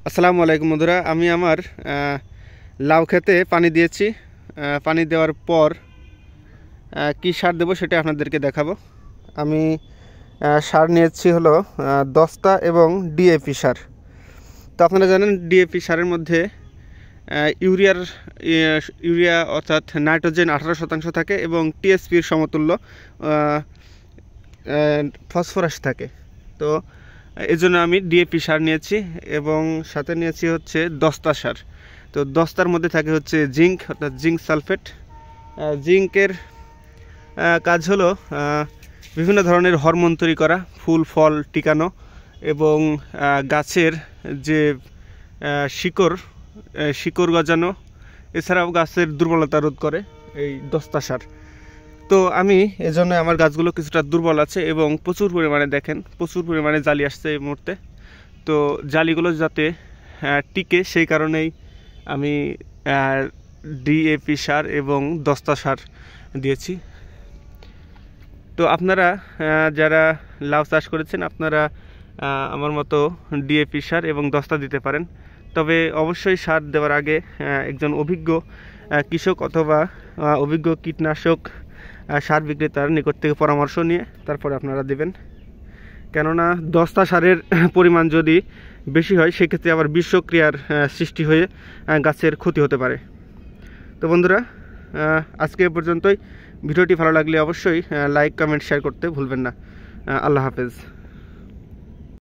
আসসালামু আলাইকুম বন্ধুরা, আমি আমার লাউ খেতে পানি দিয়েছি। পানি দেওয়ার পর কি সার দেবো সেটা আপনাদেরকে দেখাবো। আমি সার নিয়েছি হলো দস্তা এবং ডিএপি সার। তো আপনারা জানেন ডিএপি সারের মধ্যে ইউরিয়া অর্থাৎ নাইট্রোজেন 18% থাকে এবং টিএসপির সমতুল্য ফসফরাস থাকে। তো এই জন্য আমি ডিএপি সার নিয়েছি এবং সাথে নিয়েছি হচ্ছে দস্তা সার। তো দস্তার মধ্যে থাকে হচ্ছে জিঙ্ক অর্থাৎ জিঙ্ক সালফেট। জিঙ্কের কাজ হলো বিভিন্ন ধরনের হরমোন তৈরি করা, ফুল ফল টিকানো এবং গাছের যে শিকড় গজানো, এছাড়াও গাছের দুর্বলতা রোধ করে এই দস্তা সার। তো আমি এজন্য আমার গাছগুলো কিছুটা দুর্বল আছে এবং প্রচুর পরিমাণে জালি আসছে এই মুহূর্তে। তো জালিগুলো যাতে টিকে সেই কারণেই আমি ডিএপি সার এবং দস্তা সার দিয়েছি। তো আপনারা যারা লাউ চাষ করেছেন আপনারা আমার মতো ডিএপি সার এবং দস্তা দিতে পারেন। তবে অবশ্যই সার দেওয়ার আগে একজন অভিজ্ঞ কৃষক অথবা অভিজ্ঞ কীটনাশক সার বিক্রেতার নিকট থেকে পরামর্শ নিয়ে তারপরে আপনারা দেবেন। কেননা দস্তা সারের পরিমাণ যদি বেশি হয় সেক্ষেত্রে আবার বিষক্রিয়ার সৃষ্টি হয়ে গাছের ক্ষতি হতে পারে। তো বন্ধুরা, আজকে এ পর্যন্তই। ভিডিওটি ভালো লাগলে অবশ্যই লাইক, কমেন্ট, শেয়ার করতে ভুলবেন না। আল্লাহ হাফেজ।